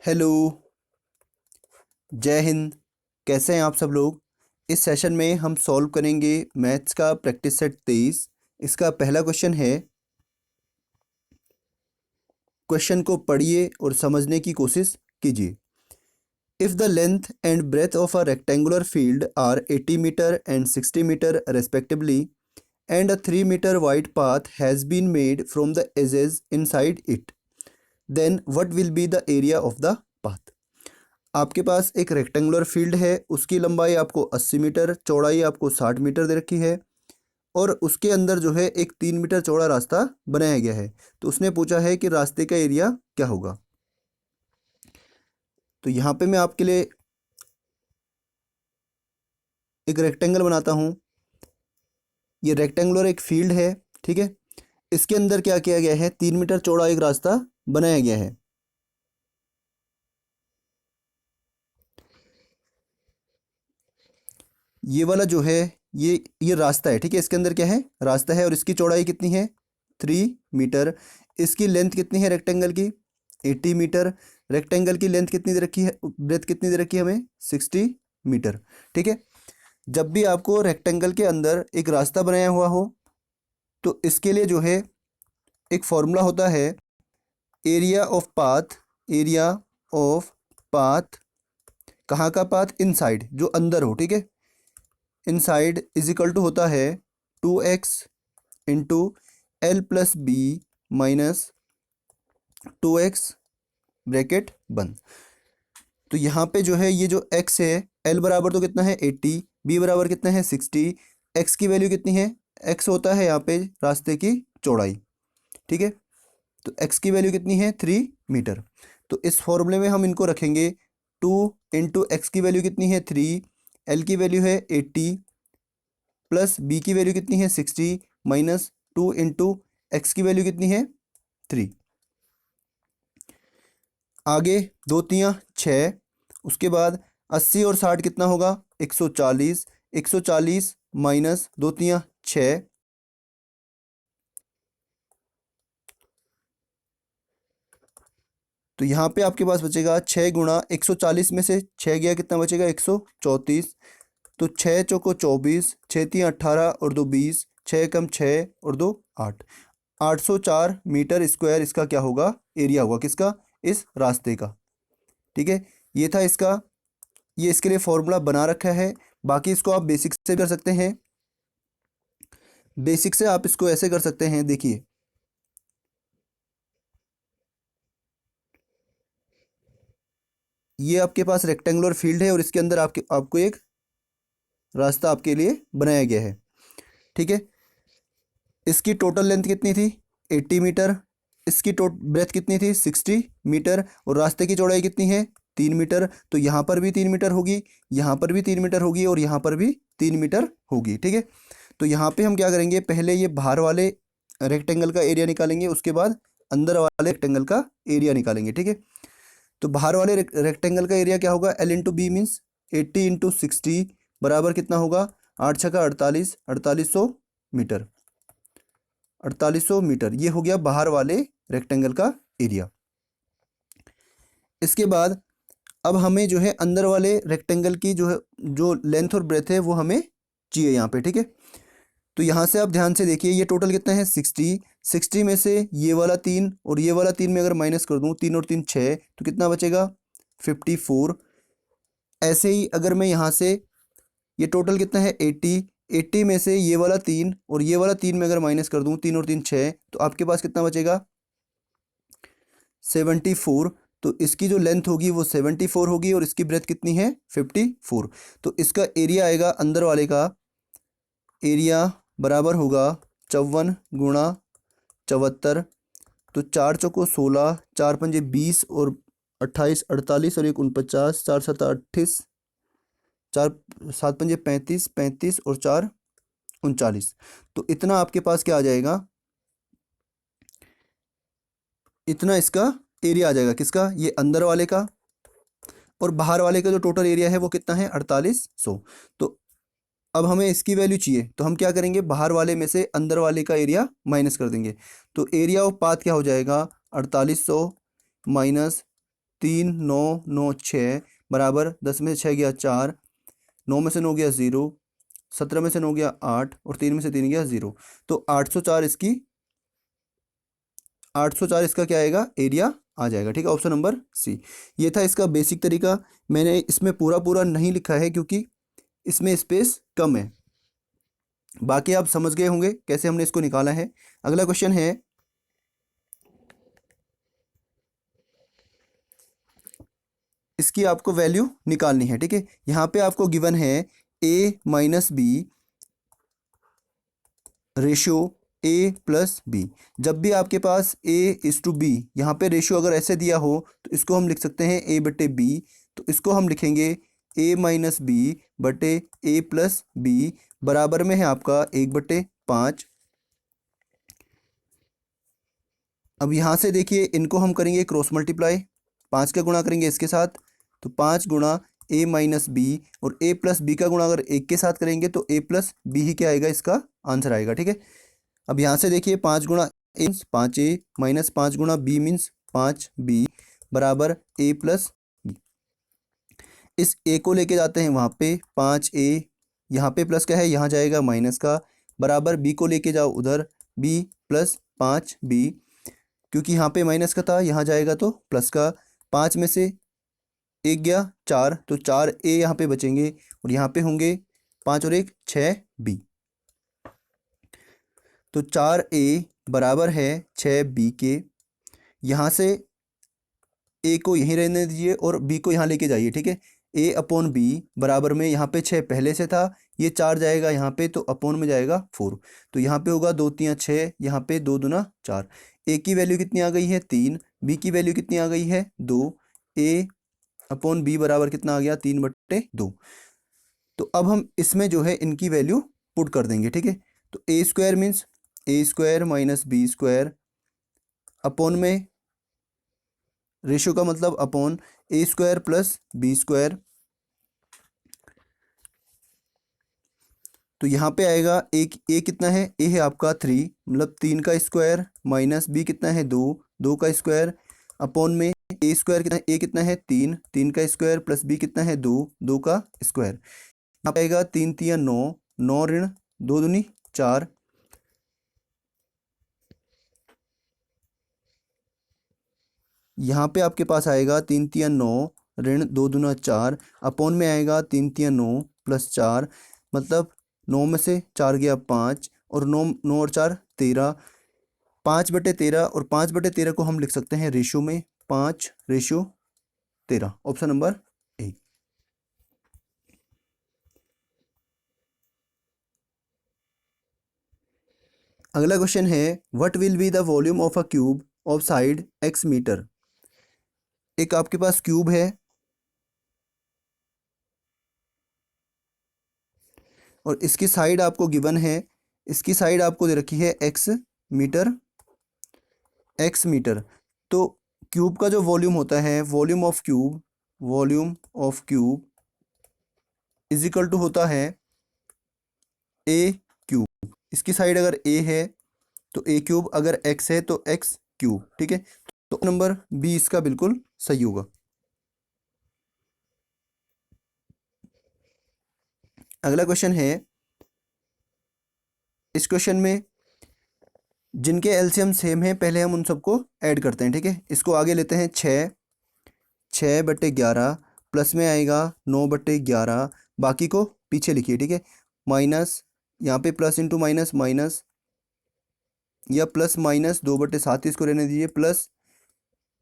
Hello. जय हिंद। कैसे हैं आप सब लोग। इस सेशन में हम सॉल्व करेंगे मैथ्स का प्रैक्टिस सेट 23। इसका पहला क्वेश्चन है। क्वेश्चन को पढ़िए और समझने की कोशिश कीजिए। If the length and breadth of a rectangular field are 80 metre and 60 metre respectively and a 3 metre wide path has been made from the edges inside it, then what will be the area of the path. आपके पास एक rectangular field है, उसकी लंबाई आपको 80 metre, चौड़ाई आपको 60 metre दे रखी है और उसके अंदर जो है एक 3 मीटर चौड़ा रास्ता बनाया गया है। तो उसने पूछा है कि रास्ते का एरिया क्या होगा। तो यहाँ पे मैं आपके लिए एक रेक्टेंगल बनाता हूँ। ये रेक्टेंगुलर एक फील्ड है, ठीक है। इसके अंदर क्या किया गया है, 3 मीटर चौड़ा एक रास्ता बनाया गया है। ये वाला जो है ये रास्ता है, ठीक है। इसके अंदर क्या है, रास्ता है और इसकी चौड़ाई कितनी है, 3 मीटर। इसकी लेंथ कितनी है रेक्टेंगल की, 80 मीटर। रेक्टेंगल की लेंथ कितनी दे रखी है, ब्रेथ कितनी दे रखी है हमें, 60 मीटर, ठीक है। जब भी आपको रेक्टेंगल के अंदर एक रास्ता बनाया हुआ हो तो इसके लिए जो है एक फॉर्मूला होता है, area of path. Area of path, कहाँ का पाथ, इनसाइड, जो अंदर हो, ठीक है। इनसाइड इज इक्वल टू होता है 2x into L plus B minus 2x bracket बंद। तो यहाँ पे जो है ये जो x है, l बराबर तो कितना है 80, b बराबर कितना है 60, x की वैल्यू कितनी है, x होता है यहाँ पे रास्ते की चौड़ाई, ठीक है। तो x की वैल्यू कितनी है, 3 मीटर। तो इस फॉर्मूले में हम इनको रखेंगे, 2 इंटू एक्स की वैल्यू कितनी है 3, l की वैल्यू है 80 प्लस b की वैल्यू कितनी है 60 माइनस 2 इंटू एक्स की वैल्यू कितनी है 3। आगे दो तियाँ 6, उसके बाद 80 और 60 कितना होगा 140, 140 माइनस दो तियाँ 6, तो यहाँ पे आपके पास बचेगा 6 गुणा 140 में से 6 गया कितना बचेगा 134। तो 6 चौको 24, 6 तियाँ 18 और 2 20, 6 कम 6 और 2 8, 804 मीटर स्क्वायर इसका क्या होगा, एरिया होगा किसका, इस रास्ते का, ठीक है। ये था इसका, ये इसके लिए फॉर्मूला बना रखा है। बाकी इसको आप बेसिक से कर सकते हैं। बेसिक से आप इसको ऐसे कर सकते हैं, देखिए ये आपके पास रेक्टेंगुलर फील्ड है और इसके अंदर आपको एक रास्ता आपके लिए बनाया गया है, ठीक है। इसकी टोटल लेंथ कितनी थी 80 मीटर, इसकी ब्रेथ कितनी थी 60 मीटर और रास्ते की चौड़ाई कितनी है 3 मीटर। तो यहाँ पर भी 3 मीटर होगी, यहाँ पर भी 3 मीटर होगी और यहाँ पर भी 3 मीटर होगी, ठीक है। तो यहाँ पे हम क्या करेंगे, पहले ये बाहर वाले रेक्टेंगल का एरिया निकालेंगे, उसके बाद अंदर वाले रेक्टेंगल का एरिया निकालेंगे, ठीक है। तो बाहर वाले रेक्टेंगल का एरिया क्या होगा, L into B means 80 into 60 बराबर कितना होगा, 8 छका 48, 4800 मीटर, 4800 मीटर। ये हो गया बाहर वाले रेक्टेंगल का एरिया। इसके बाद अब हमें जो है अंदर वाले रेक्टेंगल की जो है जो लेंथ और ब्रेथ है वो हमें चाहिए यहाँ पे, ठीक है। तो यहाँ से आप ध्यान से देखिए, ये टोटल कितना है 60, 60 में से ये वाला 3 और ये वाला 3 में अगर माइनस कर दूँ, 3 और 3 6, तो कितना बचेगा 54। ऐसे ही अगर मैं यहाँ से ये टोटल कितना है 80, 80 में से ये वाला 3 और ये वाला 3 में अगर माइनस कर दूँ, 3 और 3 6, तो आपके पास कितना बचेगा 74। तो इसकी जो लेंथ होगी वो 74 होगी और इसकी ब्रेथ कितनी है 54। तो इसका एरिया आएगा अंदर वाले का एरिया बराबर होगा 54 गुणा 74। तो 4 चौको 16, 4 पंजे 20 और 28 48 और 1 49, 4 7 38, 4 7 पंजे 35, 35 और 4 39। तो इतना आपके पास क्या आ जाएगा, इतना इसका एरिया आ जाएगा किसका, ये अंदर वाले का। और बाहर वाले का जो टोटल एरिया है वो कितना है 4800। तो अब हमें इसकी वैल्यू चाहिए, तो हम क्या करेंगे, बाहर वाले में से अंदर वाले का एरिया माइनस कर देंगे। तो एरिया ऑफ पाथ क्या हो जाएगा 4800 माइनस 3 9 9 6 बराबर 10 में से 6 गया 4, 9 में से 9 गया 0, 17 में से 9 गया 8 और 3 में से 3 गया 0। तो 804 इसका क्या आएगा, एरिया आ जाएगा। ठीक है, ऑप्शन नंबर सी। ये था इसका बेसिक तरीका। मैंने इसमें पूरा पूरा नहीं लिखा है क्योंकि इसमें स्पेस कम है। बाकी आप समझ गए होंगे कैसे हमने इसको निकाला है। अगला क्वेश्चन है, इसकी आपको वैल्यू निकालनी है। ठीक है, यहाँ पे आपको गिवन है a minus B ratio a plus B. जब भी आपके पास a इज टू बी, यहाँ पे रेशियो अगर ऐसे दिया हो तो इसको हम लिख सकते हैं a बटे बी। तो इसको हम लिखेंगे a माइनस बी बटे a प्लस बी बराबर में है आपका 1/5। अब यहाँ से देखिए, इनको हम करेंगे क्रॉस मल्टीप्लाई, 5 का गुणा करेंगे इसके साथ, तो 5 गुणा a माइनस बी, और a प्लस बी का गुणा अगर 1 के साथ करेंगे तो a प्लस बी ही क्या आएगा, इसका आंसर आएगा। ठीक है, अब यहाँ से देखिए 5 गुणा ए मीन्स 5a माइनस 5 गुणा बी मीन्स 5b बराबर a प्लस बी। इस a को लेके जाते हैं वहाँ पे 5a, यहाँ पे प्लस का है, यहाँ जाएगा माइनस का, बराबर b को लेके जाओ उधर b प्लस 5b, क्योंकि यहाँ पे माइनस का था, यहाँ जाएगा तो प्लस का। 5 में से 1 गया 4, तो 4a यहाँ पे बचेंगे और यहाँ पे होंगे 5 और 1 6b। तो 4a बराबर है 6b के। यहाँ से a को यहीं रहने दीजिए और b को यहाँ लेके जाइए। ठीक है, a अपॉन b बराबर में, यहाँ पे 6 पहले से था, ये 4 जाएगा यहाँ पे तो अपॉन में जाएगा 4। तो यहाँ पे होगा 2 3 6, यहाँ पे 2 दूना 4। a की वैल्यू कितनी आ गई है 3, b की वैल्यू कितनी आ गई है 2, a अपॉन b बराबर कितना आ गया 3/2। तो अब हम इसमें जो है इनकी वैल्यू पुट कर देंगे। ठीक है, तो a square means a square minus B square upon में, रेशियो का मतलब upon a square plus B square. तो यहाँ पे आएगा a कितना है, a है आपका 3, मतलब 3 का स्क्वायर माइनस b कितना है 2, 2 का स्क्वायर अपॉन में a स्क्वायर कितना है, a कितना है 3, 3 का स्क्वायर प्लस b कितना है 2, 2 का स्क्वायर। यहाँ पे आएगा 3 3 9, 9 ऋण 2 दूनी 4, यहाँ पे आपके पास आएगा 3 3 9 ऋण 2 दूना 4 अपॉन में आएगा 3 3 9 प्लस 4, मतलब 9 में से 4 गया 5 और 9 9 और 4 13, 5/13, और 5/13 को हम लिख सकते हैं रेशियो में 5/13। Option number A. अगला क्वेश्चन है, what will be the volume of a cube of side x metre. एक आपके पास क्यूब है और इसकी साइड आपको गिवन है, इसकी साइड आपको दे रखी है x मीटर, x मीटर। तो क्यूब का जो वॉल्यूम होता है, volume of cube is equal to होता है a क्यूब। इसकी साइड अगर a है तो a क्यूब, अगर x है तो x क्यूब। ठीक है, तो नंबर बी इसका बिल्कुल सही होगा। अगला क्वेश्चन है, इस क्वेश्चन में जिनके एलसीएम सेम है पहले हम उन सबको ऐड करते हैं। ठीक है, इसको आगे लेते हैं 6/11 प्लस में आएगा 9/11, बाकी को पीछे लिखिए। ठीक है, माइनस यहाँ पे प्लस इंटू माइनस माइनस, या प्लस माइनस 2/7 इसको रहने दीजिए, प्लस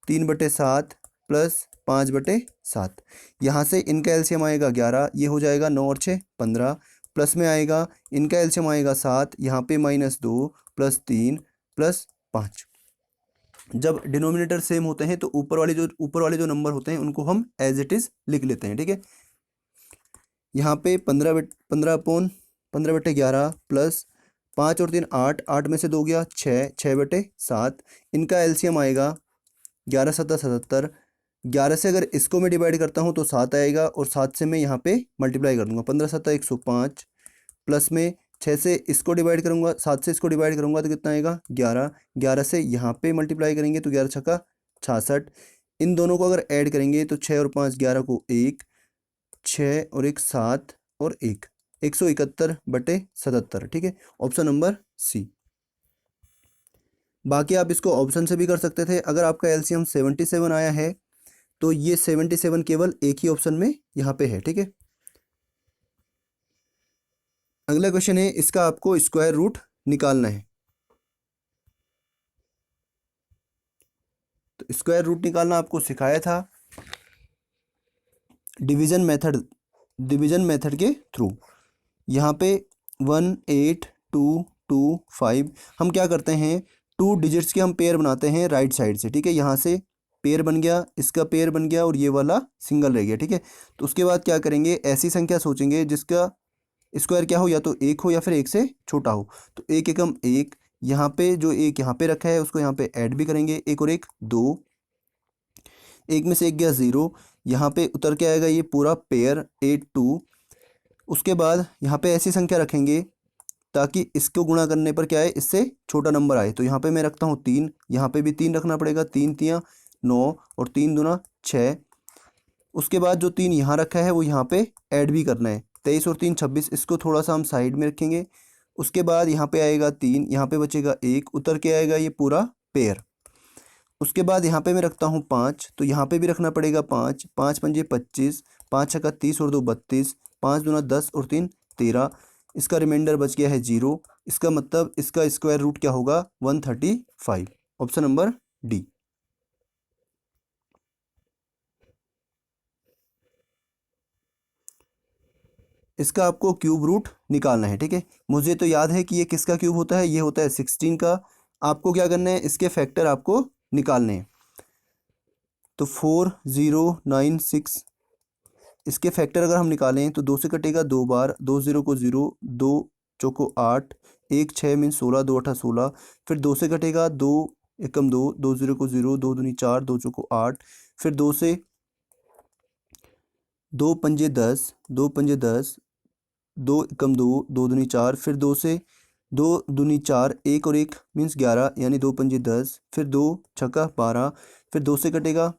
3/7 प्लस 5/7। यहाँ से इनका एलसीएम आएगा 11, ये हो जाएगा 9 और 6 15, प्लस में आएगा इनका एलसीएम आएगा 7, यहाँ पे -2 प्लस 3 प्लस 5। जब डिनोमिनेटर सेम होते हैं तो ऊपर वाले जो नंबर होते हैं उनको हम एज इट इज़ लिख लेते हैं। ठीक है, यहाँ पे 15/11 प्लस 5 और 3 8, 8 में से 2 गया 6, 6/7। इनका एलसीएम आएगा 11 7 77, 11 से अगर इसको मैं डिवाइड करता हूँ तो 7 आएगा, और 7 से मैं यहाँ पे मल्टीप्लाई कर दूंगा, 15 7 105, प्लस में 6 से इसको डिवाइड करूँगा, 7 से इसको डिवाइड करूँगा तो कितना आएगा 11, 11 से यहाँ पे मल्टीप्लाई करेंगे तो 11 छक्का 66, इन दोनों को अगर ऐड करेंगे तो 6 और 5 11 को 1, 6 और 1 7 और 1 171/77। ठीक है, ऑप्शन नंबर सी। बाकी आप इसको ऑप्शन से भी कर सकते थे। अगर आपका एलसीएम 77 आया है तो ये 77 केवल एक ही ऑप्शन में यहाँ पे है। ठीक है, अगला क्वेश्चन है, इसका आपको स्क्वायर रूट निकालना है। तो स्क्वायर रूट निकालना आपको सिखाया था डिवीजन मेथड के थ्रू। यहाँ पे 1 8 2 2 5 हम क्या करते हैं, 2 डिजिट्स के हम पेयर बनाते हैं राइट साइड से। ठीक है, यहाँ से पेयर बन गया, इसका पेयर बन गया और ये वाला सिंगल रह गया। ठीक है, तो उसके बाद क्या करेंगे, ऐसी संख्या सोचेंगे जिसका स्क्वायर क्या हो, या तो एक हो या फिर एक से छोटा हो। तो एक एकम एक, यहाँ पे जो एक यहाँ पे रखा है उसको यहाँ पे ऐड भी करेंगे, एक और एक 2, एक में से एक गया 0, यहाँ पे उतर के आएगा ये पूरा पेयर 8 2। उसके बाद यहाँ पे ऐसी संख्या रखेंगे ताकि इसको गुणा करने पर क्या है, इससे छोटा नंबर आए। तो यहाँ पे मैं रखता हूँ 3, यहाँ पे भी 3 रखना पड़ेगा, 3 3 9 और 3 दूना 6। उसके बाद जो 3 यहाँ रखा है वो यहाँ पे ऐड भी करना है, 23 और 3 26, इसको थोड़ा सा हम साइड में रखेंगे। उसके बाद यहाँ पे आएगा 3, यहाँ पे बचेगा 1, उतर के आएगा ये पूरा पेयर। उसके बाद यहाँ पे मैं रखता हूँ 5, तो यहाँ पे भी रखना पड़ेगा 5, 5 पंजे 25, 5 छक्का 30 और 2 32, 5 दूना 10 और 3 13। इसका रिमाइंडर बच गया है 0। इसका मतलब इसका स्क्वायर रूट क्या होगा, 135। Option number D. इसका आपको क्यूब रूट निकालना है। ठीक है, मुझे तो याद है कि ये किसका क्यूब होता है, ये होता है 16 का। आपको क्या करना है, इसके फैक्टर आपको निकालने हैं। तो 4096, इसके फैक्टर अगर हम निकालें तो 2 से कटेगा 2 बार, 2 0 को 0, 2 चौको 8, 1 6 मीन 16, 2 8 16। फिर 2 से कटेगा 2 एकम 2, 2 0 को 0, 2 दूनी 4, 2 चौको 8। फिर 2 से 2 पंजे 10, 2 पंजे 10, 2 एकम 2, 2 दूनी 4। फिर 2 से 2 दूनी 4, 1 और 1 मीन्स 11, यानी 2 पंजे 10। फिर 2 छक्का 12। फिर 2 से कटेगा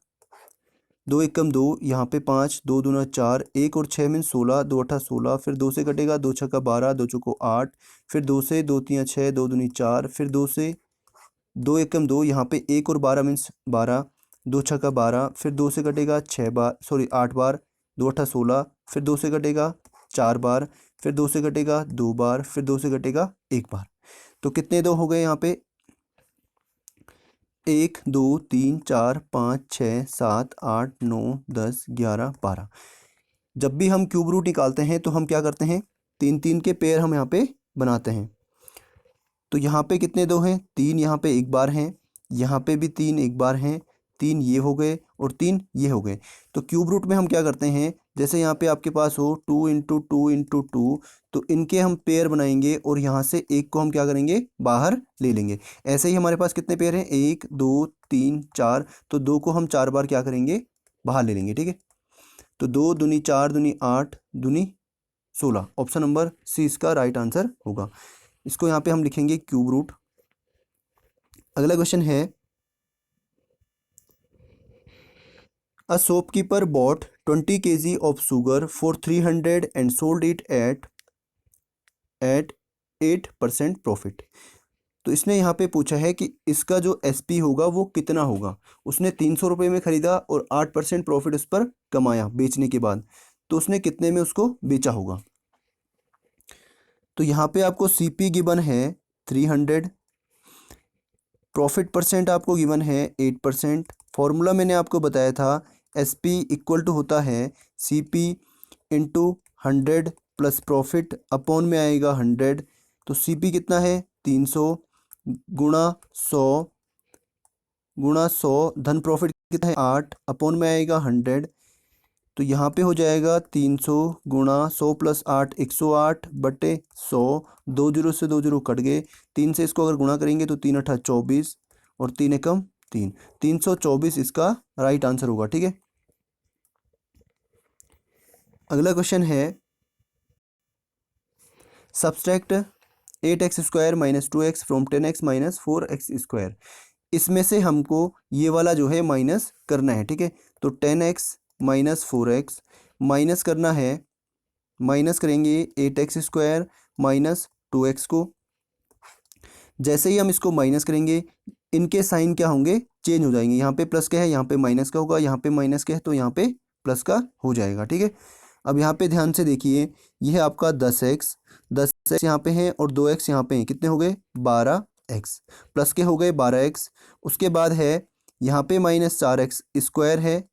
2 एकम 2, यहाँ पे 5, 2 दूना 4, 1 और 6 मीन्स 16, 2 अठा 16। फिर 2 से कटेगा 2 छक्का 12, 2 चौको 8। फिर 2 से 2 3 6, 2 दूनी 4। फिर 2 से 2 एकम 2, यहाँ पे 1 और 12 मीन्स 12, 2 छक्का 12। फिर 2 से कटेगा 6 बार, सॉरी 8 बार, 2 अठा 16। फिर 2 से कटेगा 4 बार। फिर 2 से कटेगा 2 बार। फिर 2 से कटेगा 1 बार। तो कितने 2 हो गए यहाँ पे, 1 2 3 4 5 6 7 8 9 10 11 12। जब भी हम क्यूब रूट निकालते हैं तो हम क्या करते हैं, 3 3 के पेयर हम यहाँ पे बनाते हैं। तो यहाँ पे कितने 2 हैं, 3 यहाँ पे एक बार हैं, यहाँ पे भी 3 एक बार हैं, 3 ये हो गए और 3 ये हो गए। तो क्यूब रूट में हम क्या करते हैं, जैसे यहाँ पे आपके पास हो 2 इंटू 2 इंटू 2, तो इनके हम पेयर बनाएंगे और यहाँ से एक को हम क्या करेंगे, बाहर ले लेंगे। ऐसे ही हमारे पास कितने पेयर हैं, 1 2 3 4, तो 2 को हम 4 बार क्या करेंगे, बाहर ले लेंगे। ठीक है, तो 2 दूनी 4 दूनी 8 दूनी 16। ऑप्शन नंबर सी इसका राइट आंसर होगा। इसको यहाँ पे हम लिखेंगे क्यूब रूट। अगला क्वेश्चन है, a shopkeeper bot 20 kg of sugar for 300 and sold it at 8% profit. तो इसने यहाँ पे पूछा है कि इसका जो एसपी होगा वो कितना होगा। उसने 300 रुपये में ख़रीदा और 8% प्रॉफिट उस पर कमाया बेचने के बाद, तो उसने कितने में उसको बेचा होगा। तो यहाँ पे आपको सीपी गिवन है 300, प्रॉफिट परसेंट आपको गिवन है 8%। फॉर्मूला मैंने आपको बताया था, एसपी इक्वल टू होता है CP into 100 plus profit upon में आएगा 100। तो सीपी कितना है, 300 गुणा 100 गुणा 100, धन प्रॉफिट कितना है 8, अपॉन में आएगा 100। तो यहाँ पे हो जाएगा 300 गुणा 100 प्लस 8, 108 बटे 100। 2 जीरो से 2 जीरो कट गए, 3 से इसको अगर गुणा करेंगे तो 3 अठा 24 और 3 एकम 3, 324 इसका राइट आंसर होगा। ठीक है, अगला क्वेश्चन है, subtract 8x² minus 2x from 10x minus 4x²। इसमें से हमको ये वाला जो है माइनस करना है, ठीक है। तो 10x माइनस 4x माइनस करना है, माइनस करेंगे 8x² माइनस 2x को। जैसे ही हम इसको माइनस करेंगे इनके साइन क्या होंगे, चेंज हो जाएंगे। यहाँ पे प्लस का है, यहाँ पे माइनस का होगा, यहाँ पे माइनस का है तो यहाँ पे प्लस का हो जाएगा, ठीक है। अब यहाँ पे ध्यान से देखिए, यह है आपका 10x, 10x यहाँ पे है और 2x यहाँ पे है, कितने हो गए 12x, प्लस के हो गए 12x। उसके बाद है यहाँ पे -4x² है,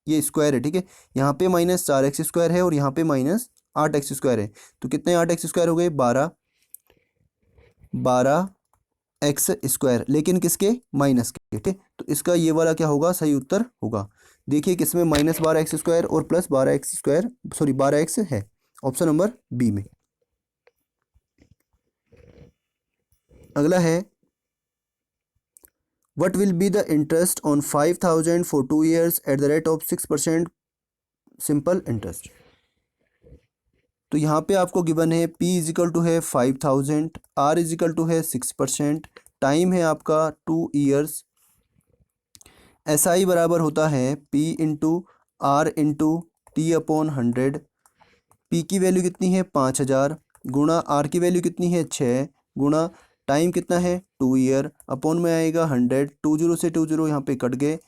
ये स्क्वायर है, ठीक है। यहाँ पे -4x² है और यहाँ पे -8x² है, तो कितने 8x² हो गए 12x², लेकिन किसके, माइनस के, ठीक है। तो इसका ये वाला क्या होगा, सही उत्तर होगा। देखिए किसमें -12x² और प्लस 12x², सॉरी 12x है, ऑप्शन नंबर बी में। अगला है what will be the interest on 5000 for 2 years at the rate of 6% simple interest. तो यहाँ पे आपको गिवन है P इजिकल टू है 5000, R इजिकल टू है 6%, टाइम है आपका 2 years, SI बराबर होता है P into R into T/100। P की वैल्यू कितनी है 5000 गुणा R की वैल्यू कितनी है 6 गुणा टाइम कितना है 2 year, अपॉन में आएगा 100, 20 से 20 यहाँ पे कट गए,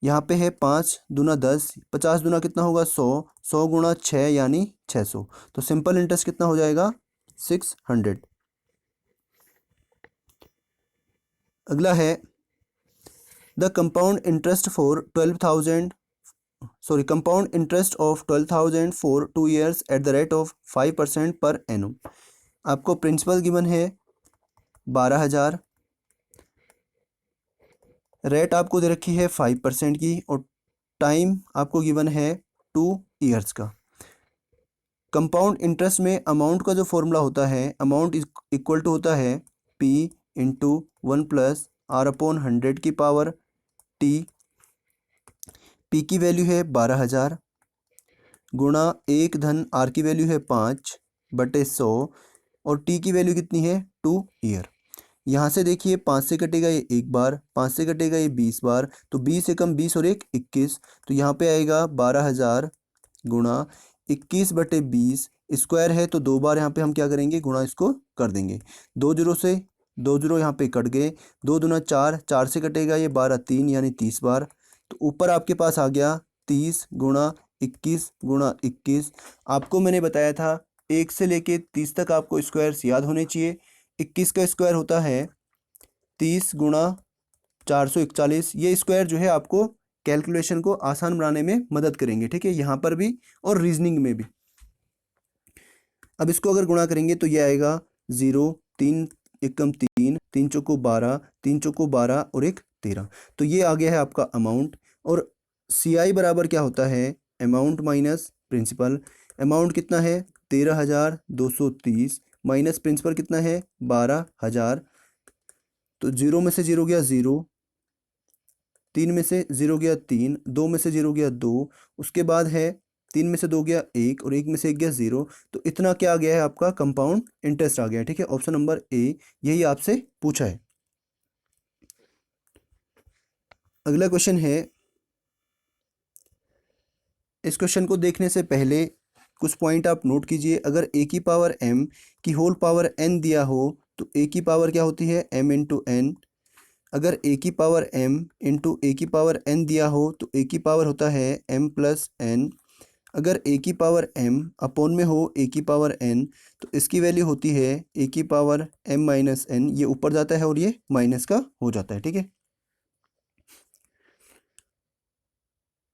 यहाँ पे है 5 दूना 10, 50 दूना कितना होगा 100, 100 गुणा 6 यानी 600, तो सिंपल इंटरेस्ट कितना हो जाएगा 600। अगला है the compound interest for 12,000 compound interest of 12,000 for 2 years at the rate of 5% per annum. आपको प्रिंसिपल गिवन है 12,000, रेट आपको दे रखी है 5% की और टाइम आपको गिवन है 2 years का। कंपाउंड इंटरेस्ट में अमाउंट का जो फॉर्मूला होता है, अमाउंट इक्वल टू होता है P इंटू 1 प्लस R/100 की पावर T। P की वैल्यू है 12,000 गुणा 1 धन R की वैल्यू है 5/100 और T की वैल्यू कितनी है 2 year। यहाँ से देखिए 5 से कटेगा ये 1 बार, 5 से कटेगा ये 20 बार, तो 20 से कम 20 और 1 21, तो यहाँ पे आएगा 12,000 गुणा 21/20, स्क्वायर है तो 2 बार यहाँ पे हम क्या करेंगे, गुणा इसको कर देंगे। 2 जीरो से 2 जीरो यहाँ पे कट गए, 2 दूना 4, 4 से कटेगा ये 12 3 यानी 30 बार, तो ऊपर आपके पास आ गया 30 गुणा 21 गुणा 21। आपको मैंने बताया था 1 से लेके 30 तक आपको स्क्वायर्स याद होने चाहिए। 21 का स्क्वायर होता है 30 गुणा 441, ये स्क्वायर जो है आपको कैलकुलेशन को आसान बनाने में मदद करेंगे, ठीक है, यहाँ पर भी और रीजनिंग में भी। अब इसको अगर गुणा करेंगे तो ये आएगा 0, 3 एकम 3, 3 चौको 12, 3 चौको 12 और 1 13, तो ये आ गया है आपका अमाउंट। और CI बराबर क्या होता है, अमाउंट माइनस प्रिंसिपल। अमाउंट कितना है 13,230 माइनस प्रिंसिपल कितना है 12,000, तो 0 में से 0 गया 0, 3 में से 0 गया 3, 2 में से 0 गया 2, उसके बाद है 3 में से 2 गया 1 और 1 में से 1 गया 0, तो इतना क्या आ गया है आपका कंपाउंड इंटरेस्ट आ गया है, ठीक है। ऑप्शन नंबर ए यही आपसे पूछा है। अगला क्वेश्चन है, इस क्वेश्चन को देखने से पहले कुछ पॉइंट आप नोट कीजिए। अगर a की पावर m की होल पावर n दिया हो तो a की पावर क्या होती है m इंटू n। अगर a की पावर m इंटू a की पावर n दिया हो तो a की पावर होता है m प्लस n। अगर a की पावर m अपॉन में हो a की पावर n तो इसकी वैल्यू होती है a की पावर m माइनस n, ये ऊपर जाता है और ये माइनस का हो जाता है, ठीक है।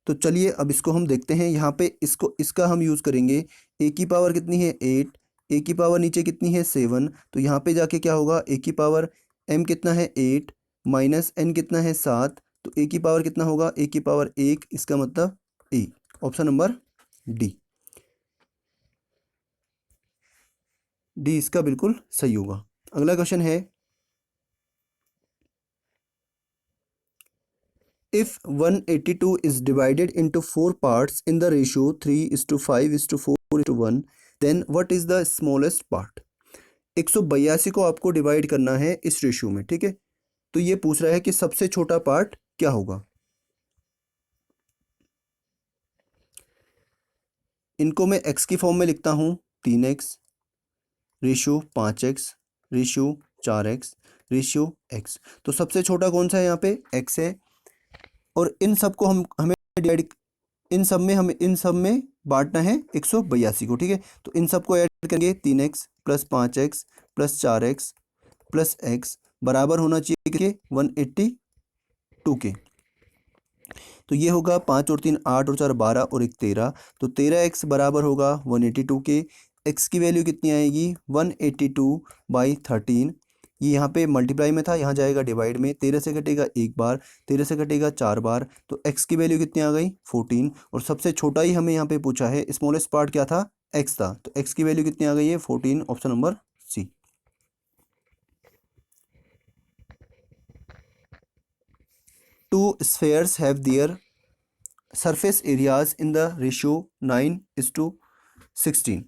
तो चलिए अब इसको हम देखते हैं। यहाँ पे इसका हम यूज़ करेंगे। a की पावर कितनी है 8, a की पावर नीचे कितनी है 7, तो यहाँ पे जाके क्या होगा a की पावर m कितना है 8 माइनस n कितना है 7, तो a की पावर कितना होगा a की पावर 1, इसका मतलब a, ऑप्शन नंबर डी इसका बिल्कुल सही होगा। अगला क्वेश्चन है, if 182 is divided into 4 parts in the ratio 3:5:4:1, then what is the smallest part। 182 को आपको डिवाइड करना है इस रेशियो में, ठीक है। तो ये पूछ रहा है कि सबसे छोटा पार्ट क्या होगा। इनको मैं x की फॉर्म में लिखता हूँ 3x ratio 5x ratio 4x ratio x। तो सबसे छोटा कौन सा है यहाँ पे x है, और इन सब को हमें डिवाइड, इन सब में बांटना है 182 को, ठीक है। तो इन सब को ऐड करेंगे 3x plus 5x plus 4x plus x बराबर होना चाहिए कि 182 के। तो ये होगा 5 और 3 8 और 4 12 और 1 13, तो 13x बराबर होगा 182 के। x की वैल्यू कितनी आएगी 182/13। ये यहाँ पे मल्टीप्लाई में था, यहाँ जाएगा डिवाइड में। 13 से कटेगा एक बार, 13 से कटेगा 4 बार, तो x की वैल्यू कितनी आ गई 14। और सबसे छोटा ही हमें यहाँ पे पूछा है, स्मॉलेस्ट पार्ट क्या था x था, तो x की वैल्यू कितनी आ गई है 14, option number C. Two spheres have their surface areas in the ratio 9:16।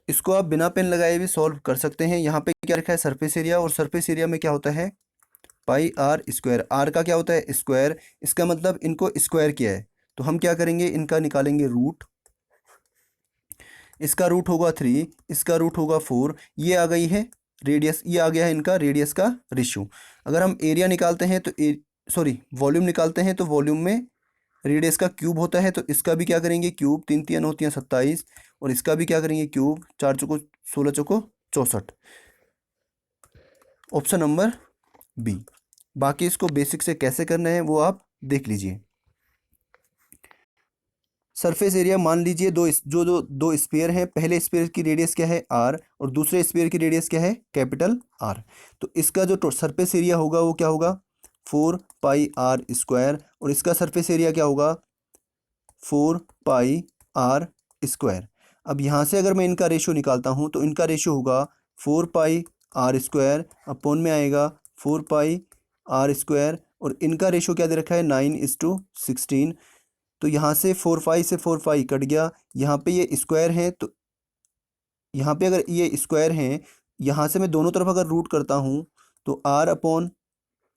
इसको आप बिना पेन लगाए भी सॉल्व कर सकते हैं। यहाँ पे क्या लिखा है सरफेस एरिया, और सरफेस एरिया में क्या होता है पाई आर स्क्वायर। आर का क्या होता है स्क्वायर, इसका मतलब इनको स्क्वायर किया है। तो हम क्या करेंगे, इनका निकालेंगे रूट। इसका रूट होगा 3, इसका रूट होगा 4। ये आ गई है रेडियस, ये आ गया है इनका रेडियस का रेशियो। अगर हम एरिया निकालते हैं तो वॉल्यूम निकालते हैं तो वॉल्यूम में रेडियस का क्यूब होता है, तो इसका भी क्या करेंगे क्यूब। 3 3 होती हैं 27, और इसका भी क्या करेंगे क्यूब। 4 चौको 16 चौको 64, ऑप्शन नंबर बी। बाकी इसको बेसिक से कैसे करना है वो आप देख लीजिए। सरफेस एरिया मान लीजिए दो स्फीयर हैं। पहले स्फीयर की रेडियस क्या है आर, और दूसरे स्फीयर की रेडियस क्या है कैपिटल आर। तो इसका जो सरफेस एरिया होगा वो क्या होगा 4πr², और इसका सरफेस एरिया क्या होगा 4πr²। अब यहाँ से अगर मैं इनका रेशियो निकालता हूँ तो इनका रेशियो होगा 4πr² अपॉन में आएगा 4πr², और इनका रेशियो क्या दे रखा है 9:16। तो यहाँ से 4 से 4 कट गया। यहाँ पे ये स्क्वायर है, तो यहाँ पे अगर ये स्क्वायर हैं, यहाँ से मैं दोनों तरफ अगर रूट करता हूँ तो r अपॉन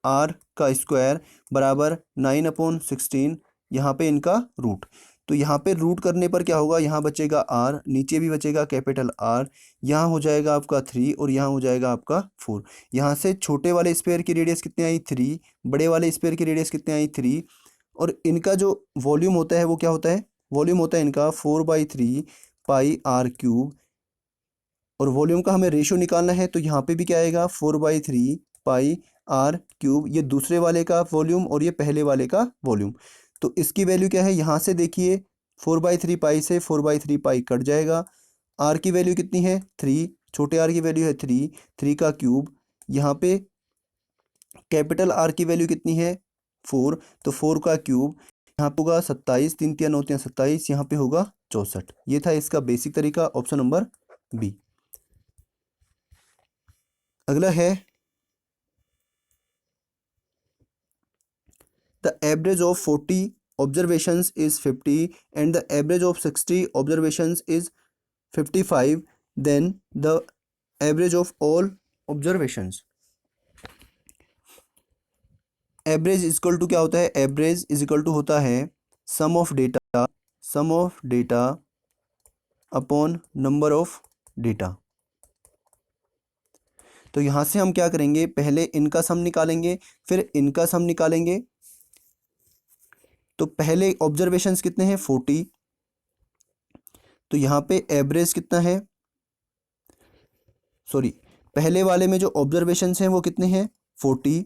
आर का स्क्वायर बराबर 9/16, यहाँ पे इनका रूट। तो यहाँ पे रूट करने पर क्या होगा, यहाँ बचेगा आर, नीचे भी बचेगा कैपिटल आर, यहाँ हो जाएगा आपका 3 और यहाँ हो जाएगा आपका 4। यहाँ से छोटे वाले स्फीयर की रेडियस कितनी आई 3, बड़े वाले स्फीयर की रेडियस कितनी आई 3, और इनका जो वॉल्यूम होता है वो क्या होता है, वॉल्यूम होता है इनका 4/3πr³। और वॉल्यूम का हमें रेशियो निकालना है, तो यहाँ पे भी क्या आएगा 4/3πr³। ये दूसरे वाले का वॉल्यूम और ये पहले वाले का वॉल्यूम। तो इसकी वैल्यू क्या है, यहाँ से देखिए 4/3π से 4/3π कट जाएगा। आर की वैल्यू कितनी है 3, छोटे आर की वैल्यू है 3, 3 का क्यूब। यहाँ पे कैपिटल आर की वैल्यू कितनी है 4, तो 4 का क्यूब। यहाँ पे होगा 27, 3 3 9 27, यहाँ पे होगा 64। ये था इसका बेसिक तरीका, ऑप्शन नंबर बी। अगला है the average of 40 observations is 50 and the average of 60 observations is 55, then the average of all observations. Average is equal to क्या होता है, एवरेज इज इक्वल टू होता है sum of data upon number of data. तो यहाँ से हम क्या करेंगे, पहले इनका सम निकालेंगे फिर इनका सम निकालेंगे। तो पहले ऑब्जर्वेशंस कितने हैं 40, तो यहाँ पे एवरेज कितना है, पहले वाले में जो ऑब्जर्वेशंस हैं वो कितने हैं 40,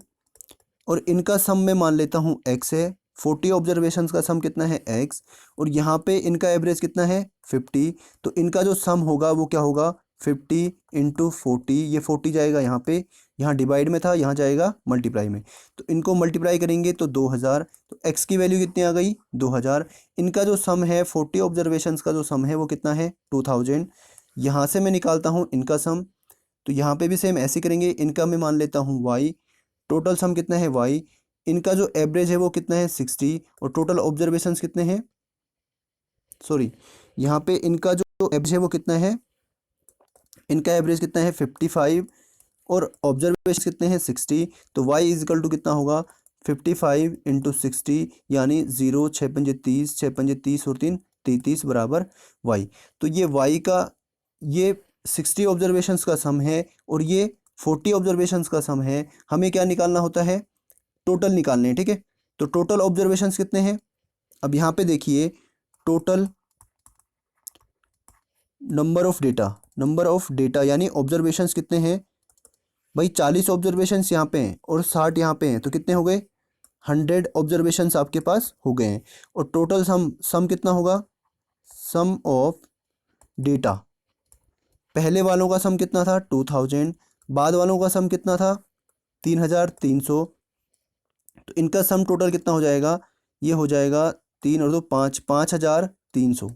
और इनका सम मैं मान लेता हूँ x है। 40 ऑब्जर्वेशंस का सम कितना है x, और यहाँ पे इनका एवरेज कितना है 50। तो इनका जो सम होगा वो क्या होगा 50 × 40, ये 40 जाएगा यहाँ पे, यहाँ डिवाइड में था, यहाँ जाएगा मल्टीप्लाई में। तो इनको मल्टीप्लाई करेंगे तो 2000, तो x की वैल्यू कितनी आ गई 2000। इनका जो सम है 40 ऑब्जर्वेशंस का जो सम है वो कितना है 2000। यहाँ से मैं निकालता हूँ इनका सम, तो यहाँ पे भी सेम ऐसे करेंगे। इनका मैं मान लेता हूँ y, टोटल सम कितना है y, इनका जो एवरेज है वो कितना है 60, और टोटल ऑब्जर्वेशंस कितने हैं, यहाँ पे इनका जो एवरेज है वो कितना है, इनका एवरेज कितना है 55, और ऑब्जर्वेशन कितने हैं 60, तो y इज इक्वल टू कितना होगा 55 इंटू 60 यानी 0 6 पंजे 30 6 पंजे 30 और 3 33 बराबर y। तो ये y का ये 60 ऑब्जर्वेशंस का सम है और ये 40 ऑब्जर्वेशंस का सम है। हमें क्या निकालना होता है, टोटल निकालने हैं, ठीक है। तो टोटल ऑब्जर्वेशंस कितने हैं, अब यहाँ पे देखिए टोटल नंबर ऑफ डेटा यानी ऑब्जर्वेशंस कितने हैं भाई, 40 ऑब्जर्वेशंस यहाँ पे हैं और 60 यहाँ पे हैं, तो कितने हो गए 100 ऑब्जर्वेशंस आपके पास हो गए हैं। और टोटल सम कितना होगा, सम ऑफ डेटा, पहले वालों का सम कितना था 2000, बाद वालों का सम कितना था 3300, तो इनका सम टोटल कितना हो जाएगा, ये हो जाएगा 3 और 2 5 5300।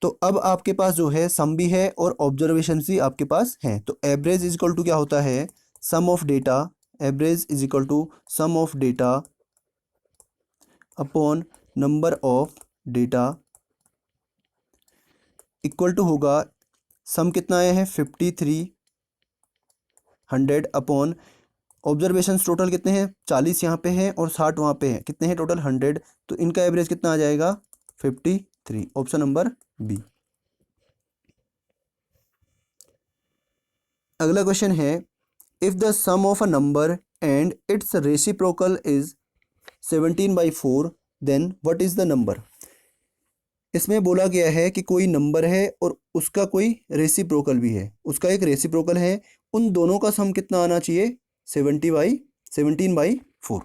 तो अब आपके पास जो है सम भी है और ऑब्जर्वेशन भी आपके पास हैं। तो एवरेज इज इक्वल टू क्या होता है, sum of data, average is equal to sum of data upon number of data equal to होगा, सम कितना आया है 5300 अपॉन ऑब्जर्वेशंस टोटल कितने हैं 40 यहाँ पे हैं और 60 वहाँ पे हैं, कितने हैं टोटल 100, तो इनका एवरेज कितना आ जाएगा 53, ऑप्शन नंबर बी। अगला क्वेश्चन है, if the sum of a number and its reciprocal is 17/4 then what is the number. इसमें बोला गया है कि कोई नंबर है और उसका कोई रेसिप्रोकल भी है, उसका एक रेसिप्रोकल है, उन दोनों का सम कितना आना चाहिए 17/4।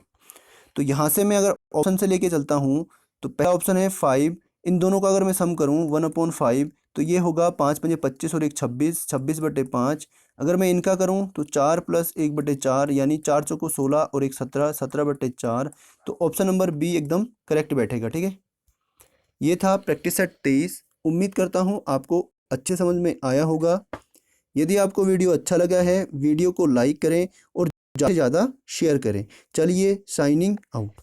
तो यहाँ से मैं अगर ऑप्शन से लेके चलता हूँ तो पहला ऑप्शन है 5, इन दोनों का अगर मैं सम करूँ 1/5 तो ये होगा 5 पंजे 25 और 1 26, 26/5। अगर मैं इनका करूँ तो 4 + 1/4 यानी 4 चौको 16 और 1 17, 17/4। तो ऑप्शन नंबर बी एकदम करेक्ट बैठेगा, ठीक है। ये था प्रैक्टिस सेट 23। उम्मीद करता हूँ आपको अच्छे समझ में आया होगा। यदि आपको वीडियो अच्छा लगा है, वीडियो को लाइक करें और ज़्यादा से ज़्यादा शेयर करें। चलिए साइनिंग आउट।